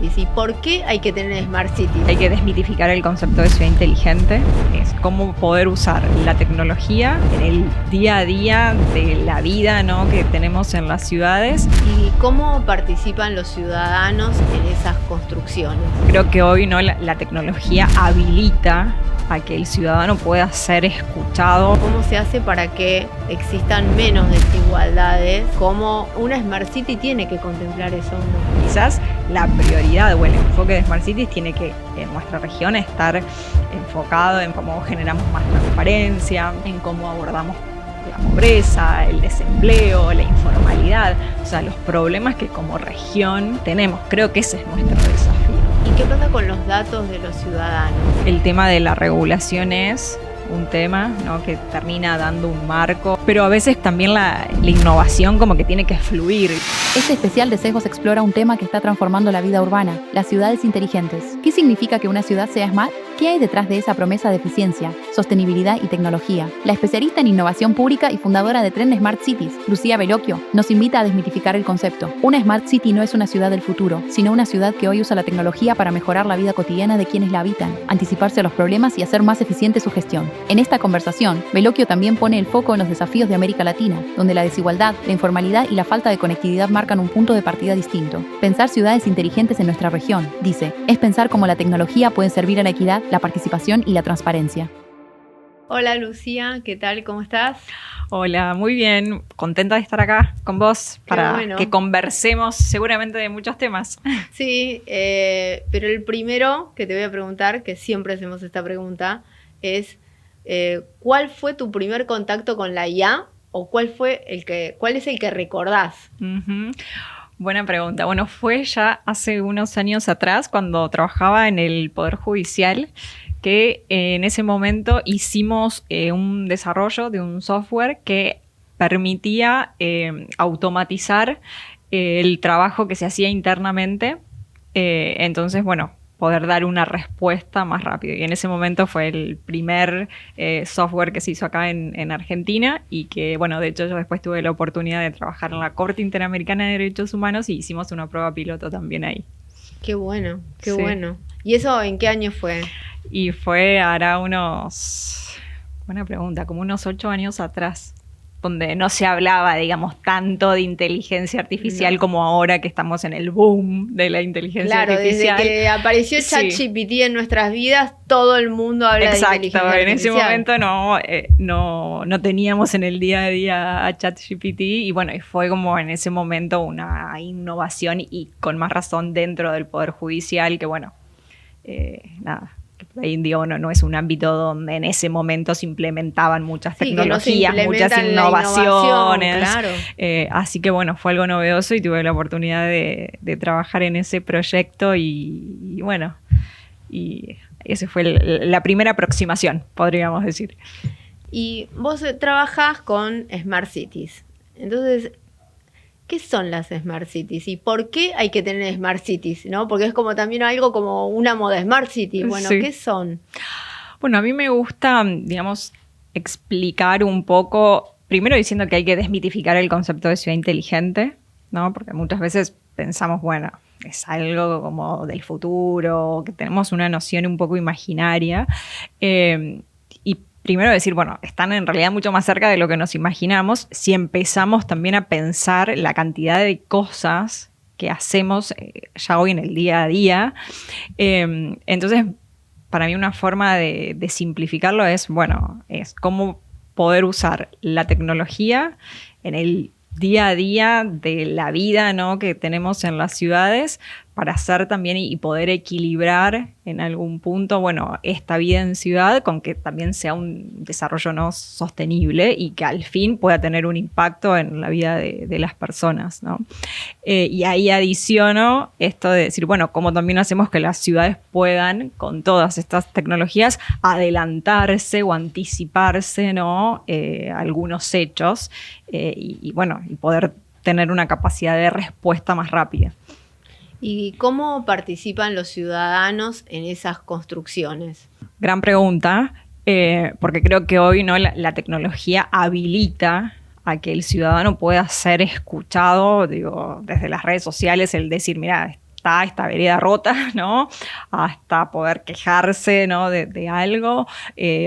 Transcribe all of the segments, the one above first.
Cities y por qué hay que tener Smart Cities. Hay que desmitificar el concepto de ciudad inteligente. Es cómo poder usar la tecnología en el día a día de la vida, ¿no?, que tenemos en las ciudades. Y cómo participan los ciudadanos en esas construcciones. Creo que hoy, ¿no?, la tecnología habilita a que el ciudadano pueda ser escuchado. ¿Cómo se hace para que existan menos desigualdades? ¿Cómo una Smart City tiene que contemplar eso? Quizás la prioridad o el enfoque de Smart Cities tiene que, en nuestra región, estar enfocado en cómo generamos más transparencia, en cómo abordamos la pobreza, el desempleo, la informalidad, o sea, los problemas que como región tenemos. Creo que ese es nuestro desafío. ¿Y qué pasa con los datos de los ciudadanos? El tema de la regulación es un tema, ¿no?, que termina dando un marco, pero a veces también la innovación como que tiene que fluir. Este especial de Sesgos explora un tema que está transformando la vida urbana, las ciudades inteligentes. ¿Qué significa que una ciudad sea smart? ¿Qué hay detrás de esa promesa de eficiencia, sostenibilidad y tecnología? La especialista en innovación pública y fundadora de Tren Smart Cities, Lucía Bellocchio, nos invita a desmitificar el concepto. Una Smart City no es una ciudad del futuro, sino una ciudad que hoy usa la tecnología para mejorar la vida cotidiana de quienes la habitan, anticiparse a los problemas y hacer más eficiente su gestión. En esta conversación, Bellocchio también pone el foco en los desafíos de América Latina, donde la desigualdad, la informalidad y la falta de conectividad marcan un punto de partida distinto. Pensar ciudades inteligentes en nuestra región, dice, es pensar cómo la tecnología puede servir a la equidad, la participación y la transparencia. Hola Lucía, ¿qué tal? ¿Cómo estás? Hola, muy bien. Contenta de estar acá con vos para que conversemos seguramente de muchos temas. Sí, pero el primero que te voy a preguntar, que siempre hacemos esta pregunta, es ¿cuál fue tu primer contacto con la IA o cuál es el que recordás? Uh-huh. Buena pregunta. Bueno, fue ya hace unos años atrás cuando trabajaba en el Poder Judicial que en ese momento hicimos un desarrollo de un software que permitía automatizar el trabajo que se hacía internamente. Entonces, bueno, poder dar una respuesta más rápido. Y en ese momento fue el primer software que se hizo acá en Argentina y que, bueno, de hecho yo después tuve la oportunidad de trabajar en la Corte Interamericana de Derechos Humanos y hicimos una prueba piloto también ahí. Qué bueno, qué bueno. ¿Y eso en qué año fue? Y fue hará buena pregunta, como unos 8 años atrás, donde no se hablaba, digamos, tanto de inteligencia artificial como ahora que estamos en el boom de la inteligencia artificial. Desde que apareció ChatGPT en nuestras vidas, todo el mundo habla de inteligencia artificial. En ese momento no teníamos en el día a día a ChatGPT y bueno, y fue como en ese momento una innovación y con más razón dentro del Poder Judicial que bueno, ahí digo, no es un ámbito donde en ese momento se implementaban muchas tecnologías, muchas innovaciones. Claro. Así que bueno, fue algo novedoso y tuve la oportunidad de trabajar en ese proyecto y bueno, y esa fue la primera aproximación, podríamos decir. Y vos trabajás con Smart Cities. Entonces, ¿qué son las Smart Cities? ¿Y por qué hay que tener Smart Cities? ¿No? Porque es como también algo como una moda Smart City. Bueno, sí. ¿Qué son? Bueno, a mí me gusta, digamos, explicar un poco, primero diciendo que hay que desmitificar el concepto de ciudad inteligente, ¿no? Porque muchas veces pensamos, bueno, es algo como del futuro, que tenemos una noción un poco imaginaria. Y primero decir, bueno, están en realidad mucho más cerca de lo que nos imaginamos si empezamos también a pensar la cantidad de cosas que hacemos ya hoy en el día a día. Entonces, para mí una forma de simplificarlo es, bueno, es cómo poder usar la tecnología en el día a día de la vida, ¿no?, que tenemos en las ciudades para hacer también y poder equilibrar en algún punto, bueno, esta vida en ciudad con que también sea un desarrollo no sostenible y que al fin pueda tener un impacto en la vida de las personas, ¿no? Y ahí adiciono esto de decir, bueno, cómo también hacemos que las ciudades puedan, con todas estas tecnologías, adelantarse o anticiparse, ¿no?, algunos hechos y bueno, y poder tener una capacidad de respuesta más rápida. ¿Y cómo participan los ciudadanos en esas construcciones? Gran pregunta, porque creo que hoy, ¿no?, la tecnología habilita a que el ciudadano pueda ser escuchado, digo, desde las redes sociales, el decir, mira, está esta vereda rota, ¿no? Hasta poder quejarse, ¿no? de algo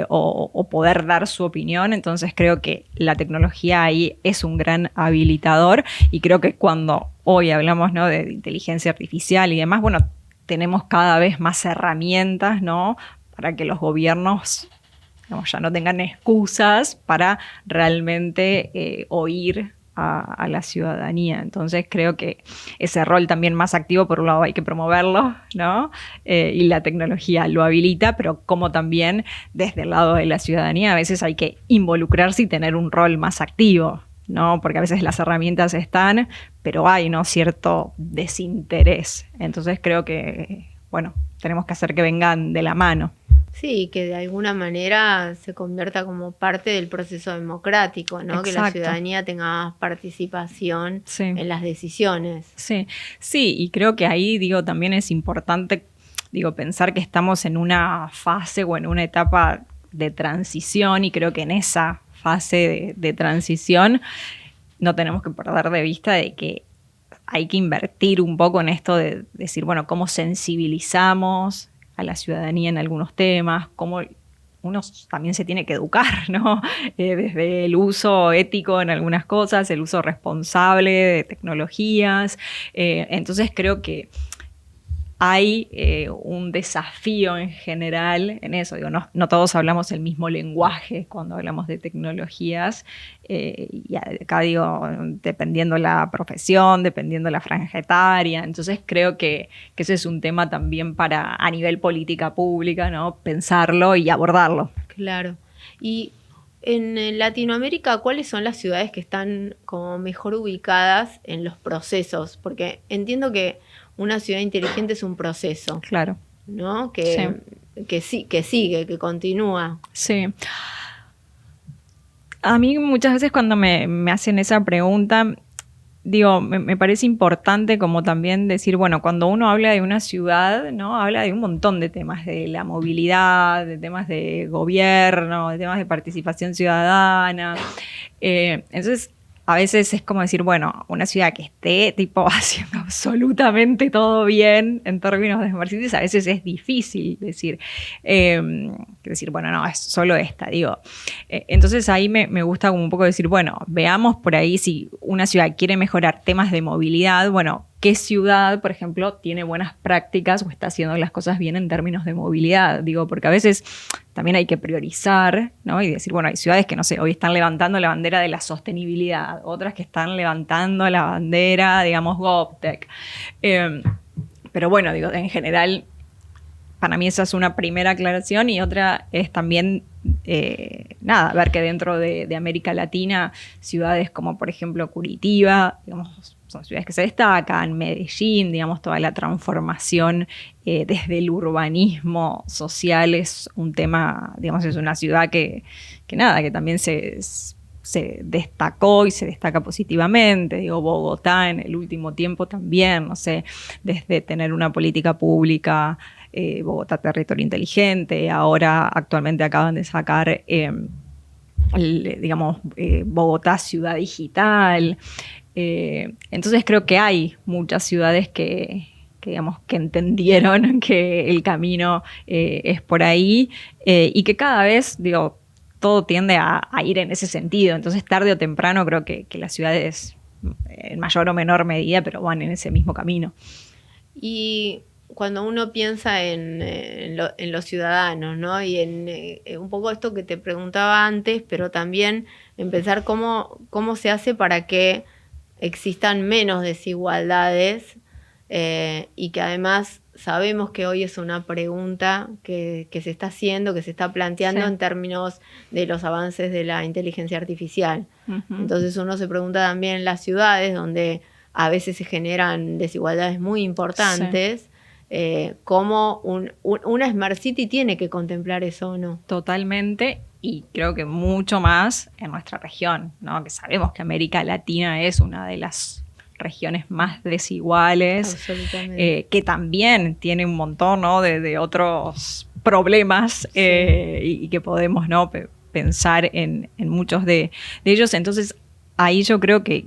o poder dar su opinión. Entonces creo que la tecnología ahí es un gran habilitador y creo que cuando hoy hablamos, ¿no? de inteligencia artificial y demás, bueno, tenemos cada vez más herramientas, ¿no? Para que los gobiernos, digamos, ya no tengan excusas para realmente oír a la ciudadanía. Entonces creo que ese rol también más activo, por un lado hay que promoverlo, ¿no? Y la tecnología lo habilita, pero como también desde el lado de la ciudadanía a veces hay que involucrarse y tener un rol más activo, ¿no? Porque a veces las herramientas están, pero hay, ¿no? cierto desinterés. Entonces creo que, bueno, tenemos que hacer que vengan de la mano. Sí, que de alguna manera se convierta como parte del proceso democrático, ¿no? Exacto. Que la ciudadanía tenga más participación Sí. en las decisiones. Sí, sí, y creo que ahí, digo, también es importante, digo, pensar que estamos en una fase o en una etapa de transición y creo que en esa fase de transición no tenemos que perder de vista de que hay que invertir un poco en esto de decir, bueno, cómo sensibilizamos a la ciudadanía en algunos temas, cómo uno también se tiene que educar, ¿no? Desde el uso ético en algunas cosas, el uso responsable de tecnologías. Entonces creo que hay un desafío en general en eso. Digo, no todos hablamos el mismo lenguaje cuando hablamos de tecnologías. Y acá digo, dependiendo la profesión, dependiendo la franja etaria. Entonces creo que ese es un tema también para, a nivel política pública, ¿no? Pensarlo y abordarlo. Claro. Y en Latinoamérica, ¿cuáles son las ciudades que están como mejor ubicadas en los procesos? Porque entiendo que una ciudad inteligente es un proceso, Claro. ¿no? Que sigue, que continúa. Sí. A mí muchas veces cuando me hacen esa pregunta, digo, me parece importante como también decir, bueno, cuando uno habla de una ciudad, ¿no? Habla de un montón de temas, de la movilidad, de temas de gobierno, de temas de participación ciudadana. Entonces, a veces es como decir, bueno, una ciudad que esté tipo haciendo absolutamente todo bien en términos de Smart Cities, a veces es difícil decir, bueno, no, es solo esta, digo. Entonces ahí me gusta como un poco decir, bueno, veamos por ahí si una ciudad quiere mejorar temas de movilidad, bueno, ¿qué ciudad, por ejemplo, tiene buenas prácticas o está haciendo las cosas bien en términos de movilidad? Digo, porque a veces también hay que priorizar, ¿no? Y decir, bueno, hay ciudades que, no sé, hoy están levantando la bandera de la sostenibilidad, otras que están levantando la bandera, digamos, GovTech. Pero bueno, digo, en general, para mí esa es una primera aclaración y otra es también, ver que dentro de América Latina, ciudades como, por ejemplo, Curitiba, digamos, son ciudades que se destacan, Medellín, digamos, toda la transformación desde el urbanismo social es un tema, digamos, es una ciudad que también se destacó y se destaca positivamente. Digo, Bogotá en el último tiempo también, no sé, desde tener una política pública, Bogotá Territorio Inteligente, ahora actualmente acaban de sacar, Bogotá Ciudad Digital. Entonces creo que hay muchas ciudades que entendieron que el camino es por ahí y que cada vez, digo, todo tiende a ir en ese sentido. Entonces tarde o temprano creo que las ciudades, en mayor o menor medida, pero van en ese mismo camino. Y cuando uno piensa en los ciudadanos, ¿no? Y en un poco esto que te preguntaba antes, pero también en pensar cómo se hace para que existan menos desigualdades y que además sabemos que hoy es una pregunta que se está haciendo, que se está planteando en términos de los avances de la inteligencia artificial. Uh-huh. Entonces uno se pregunta también en las ciudades donde a veces se generan desigualdades muy importantes, cómo una Smart City tiene que contemplar eso o no. Totalmente. Y creo que mucho más en nuestra región, ¿no? Que sabemos que América Latina es una de las regiones más desiguales, que también tiene un montón, ¿no? de otros problemas y que podemos, ¿no? pensar en muchos de ellos. Entonces ahí yo creo que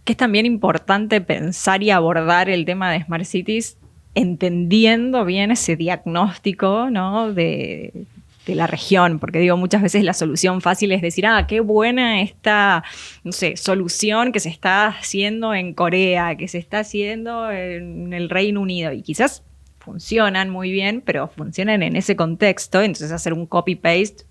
que es también importante pensar y abordar el tema de Smart Cities entendiendo bien ese diagnóstico, ¿no? de la región, porque digo, muchas veces la solución fácil es decir, qué buena esta, no sé, solución que se está haciendo en Corea, que se está haciendo en el Reino Unido, y quizás funcionan muy bien, pero funcionan en ese contexto, entonces hacer un copy-paste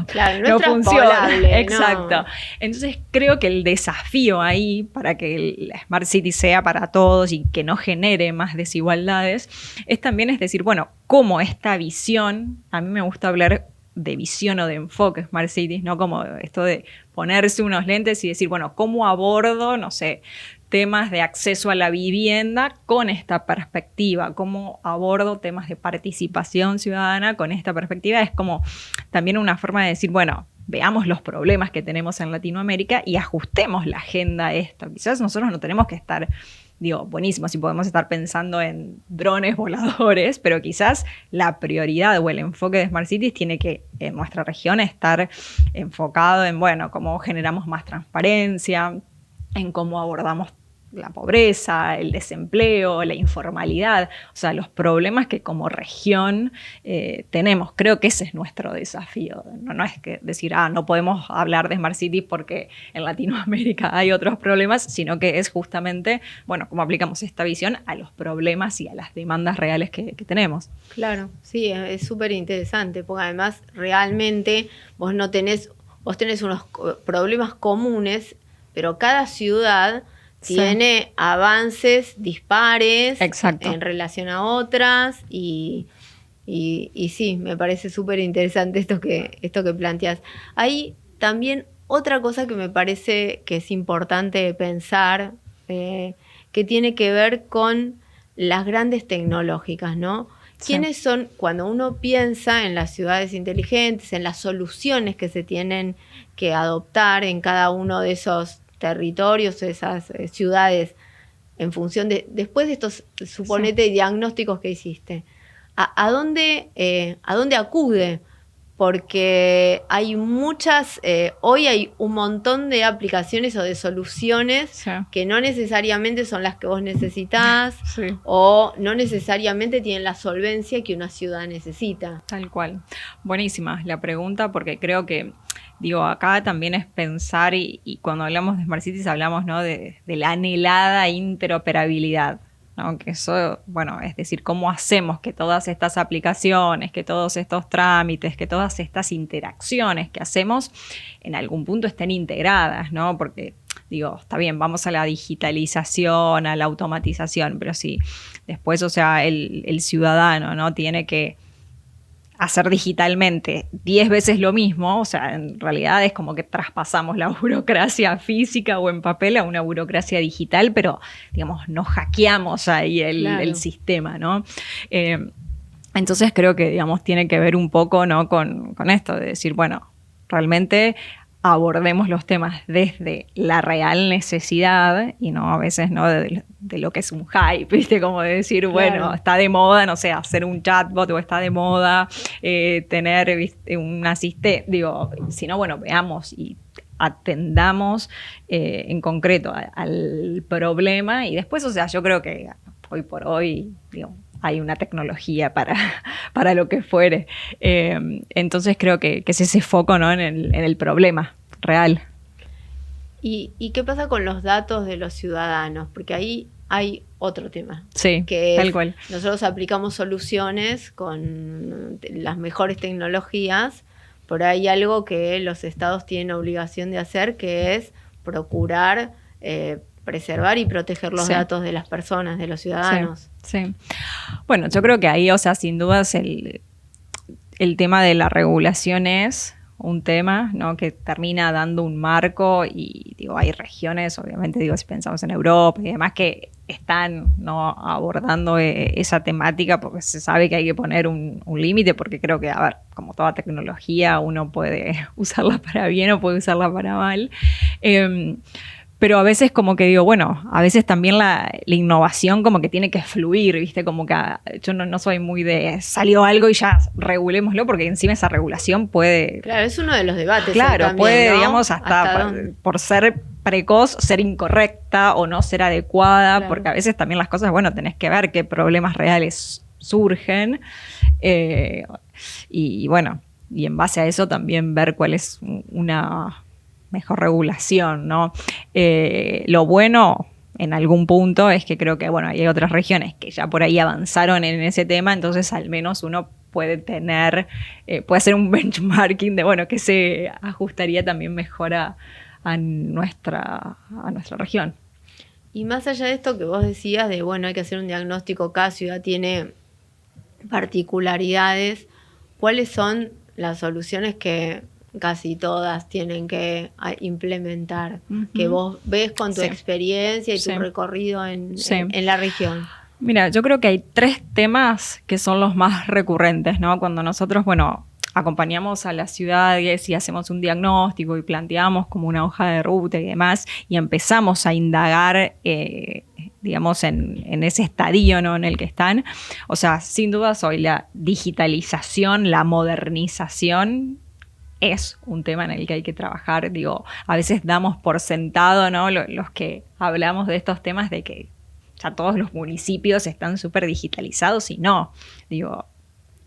claro, no funciona. ¿no? Exacto. Entonces creo que el desafío ahí para que el Smart City sea para todos y que no genere más desigualdades es decir, bueno, cómo esta visión, a mí me gusta hablar de visión o de enfoque Smart Cities, no como esto de ponerse unos lentes y decir, bueno, ¿cómo abordo, no sé, temas de acceso a la vivienda con esta perspectiva? ¿Cómo abordo temas de participación ciudadana con esta perspectiva? Es como también una forma de decir, bueno, veamos los problemas que tenemos en Latinoamérica y ajustemos la agenda a esto. Quizás nosotros no tenemos que estar, buenísimo, si podemos estar pensando en drones voladores, pero quizás la prioridad o el enfoque de Smart Cities tiene que, en nuestra región, estar enfocado en, bueno, cómo generamos más transparencia, en cómo abordamos la pobreza, el desempleo, la informalidad, o sea, los problemas que como región tenemos. Creo que ese es nuestro desafío. No es que decir, no podemos hablar de Smart Cities porque en Latinoamérica hay otros problemas, sino que es justamente, bueno, cómo aplicamos esta visión a los problemas y a las demandas reales que tenemos. Claro, sí, es súper interesante, porque además realmente vos tenés unos problemas comunes, pero cada ciudad tiene avances dispares. Exacto. En relación a otras y sí, me parece súper interesante esto que planteas. Hay también otra cosa que me parece que es importante pensar, que tiene que ver con las grandes tecnológicas, ¿no? Sí. ¿Quiénes son, cuando uno piensa en las ciudades inteligentes, en las soluciones que se tienen que adoptar en cada uno de esos territorios, esas ciudades, en función de, después de estos, suponete, diagnósticos que hiciste, ¿a dónde acude? Porque hay muchas, hoy hay un montón de aplicaciones o de soluciones que no necesariamente son las que vos necesitás o no necesariamente tienen la solvencia que una ciudad necesita. Tal cual. Buenísima la pregunta, porque creo que acá también es pensar, y cuando hablamos de Smart Cities hablamos, ¿no?, de la anhelada interoperabilidad, ¿no? Que eso, bueno, es decir, cómo hacemos que todas estas aplicaciones, que todos estos trámites, que todas estas interacciones que hacemos en algún punto estén integradas, ¿no? Porque está bien, vamos a la digitalización, a la automatización, pero si después, o sea, el ciudadano, ¿no?, tiene que hacer digitalmente 10 veces lo mismo, o sea, en realidad es como que traspasamos la burocracia física o en papel a una burocracia digital, pero, no hackeamos ahí el sistema, ¿no? Entonces creo que, tiene que ver un poco, ¿no?, con esto de decir, bueno, realmente abordemos los temas desde la real necesidad y no a veces, ¿no?, de lo que es un hype, ¿viste? Como de decir, bueno, está de moda, no sé, hacer un chatbot, o está de moda tener, ¿viste?, un asistente. Sino, bueno, veamos y atendamos en concreto al problema y después, o sea, yo creo que hoy por hoy, hay una tecnología para lo que fuere. Entonces creo que es ese foco, ¿no?, en el problema real. ¿Y qué pasa con los datos de los ciudadanos? Porque ahí hay otro tema. Sí, que tal cual. Nosotros aplicamos soluciones con las mejores tecnologías, pero hay algo que los estados tienen obligación de hacer, que es procurar preservar y proteger los datos de las personas, de los ciudadanos. Sí. Bueno, yo creo que ahí, o sea, sin dudas el tema de la regulación es un tema, ¿no?, que termina dando un marco y, hay regiones, obviamente, si pensamos en Europa y demás, que están, ¿no?, abordando esa temática porque se sabe que hay que poner un límite, porque creo que, como toda tecnología, uno puede usarla para bien o puede usarla para mal. Pero a veces como que a veces también la innovación como que tiene que fluir, ¿viste? Como que yo no soy muy de salió algo y ya regulémoslo, porque encima esa regulación puede... Claro, es uno de los debates. Claro, también, puede, ¿no? hasta por ser precoz ser incorrecta o no ser adecuada, Claro. porque a veces también las cosas, bueno, tenés que ver qué problemas reales surgen y bueno, y en base a eso también ver cuál es una mejor regulación, ¿no? Lo bueno en algún punto es que creo que, bueno, hay otras regiones que ya por ahí avanzaron en ese tema, entonces al menos uno puede tener, puede hacer un benchmarking de, bueno, que se ajustaría también mejor a nuestra región. Y más allá de esto que vos decías de, bueno, hay que hacer un diagnóstico, cada ciudad tiene particularidades, ¿cuáles son las soluciones que casi todas tienen que implementar, que vos ves con tu experiencia y tu recorrido en la región? Mira, yo creo que hay 3 temas que son los más recurrentes, ¿no? Cuando nosotros, bueno, acompañamos a las ciudades y hacemos un diagnóstico y planteamos como una hoja de ruta y demás, y empezamos a indagar, digamos, en ese estadio, ¿no?, en el que están. O sea, sin dudas hoy la digitalización, la modernización es un tema en el que hay que trabajar. Digo, a veces damos por sentado, ¿no?, los que hablamos de estos temas, de que ya todos los municipios están súper digitalizados y no. Digo,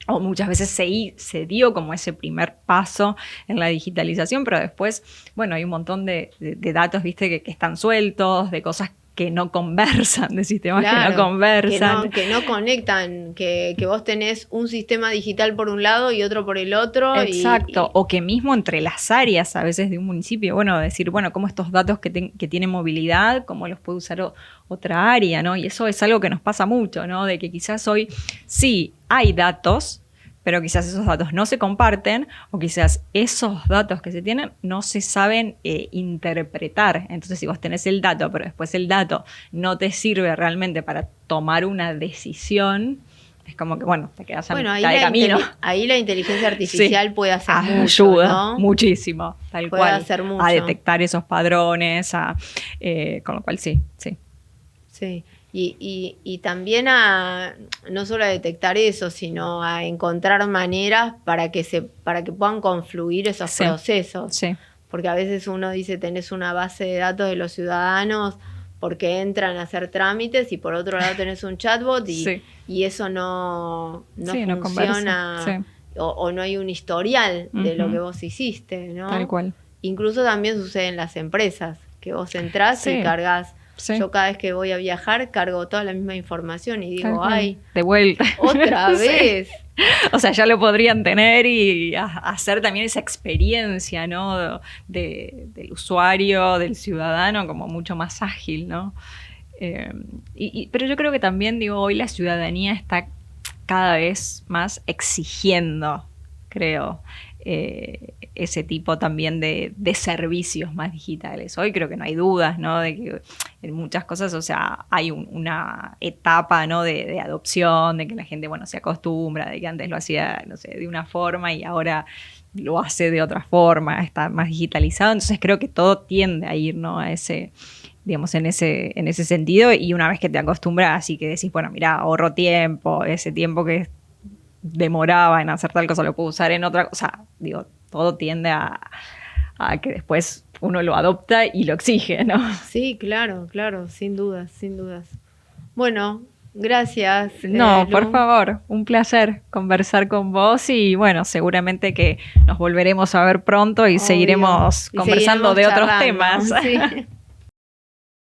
o muchas veces se dio como ese primer paso en la digitalización, pero después, bueno, hay un montón de datos, viste, que están sueltos, de cosas que no conversan, de sistemas que no conversan. Que no conectan, que vos tenés un sistema digital por un lado y otro por el otro. Exacto, o que mismo entre las áreas a veces de un municipio, bueno, decir, bueno, cómo estos datos que tienen movilidad, cómo los puede usar otra área, ¿no? Y eso es algo que nos pasa mucho, ¿no? De que quizás hoy sí hay datos, pero quizás esos datos no se comparten o quizás esos datos que se tienen no se saben interpretar. Entonces, si vos tenés el dato, pero después el dato no te sirve realmente para tomar una decisión, es como que, bueno, te quedas a mitad de camino. Ahí la inteligencia artificial puede hacer mucho, ayuda, ¿no? Muchísimo, tal puede cual. Hacer mucho. A detectar esos padrones, con lo cual sí. Sí. Y también no solo a detectar eso, sino a encontrar maneras para que puedan confluir esos procesos. Sí. Porque a veces uno dice, tenés una base de datos de los ciudadanos porque entran a hacer trámites y por otro lado tenés un chatbot y eso no funciona o no hay un historial de lo que vos hiciste, ¿no? Tal cual. Incluso también sucede en las empresas, que vos entrás y cargas. Yo cada vez que voy a viajar cargo toda la misma información y digo, ay, de vuelta. Otra vez. O sea, ya lo podrían tener y hacer también esa experiencia, ¿no? Del usuario, del ciudadano, como mucho más ágil, ¿no? Pero yo creo que también, digo, hoy la ciudadanía está cada vez más exigiendo, creo, ese tipo también de servicios más digitales. Hoy creo que no hay dudas, ¿no? De que en muchas cosas, o sea, hay una etapa, ¿no?, de adopción, de que la gente, bueno, se acostumbra, de que antes lo hacía, no sé, de una forma y ahora lo hace de otra forma, está más digitalizado. Entonces creo que todo tiende a ir, ¿no?, a ese, digamos, en ese sentido, y una vez que te acostumbras y que decís, bueno, mira, ahorro tiempo, ese tiempo que demoraba en hacer tal cosa lo puedo usar en otra cosa, digo, todo tiende a que después uno lo adopta y lo exige, ¿no? Sí, claro, sin dudas. Bueno, gracias. No, Lu. por favor, un placer conversar con vos y bueno, seguramente que nos volveremos a ver pronto y seguiremos conversando de otros temas. Sí.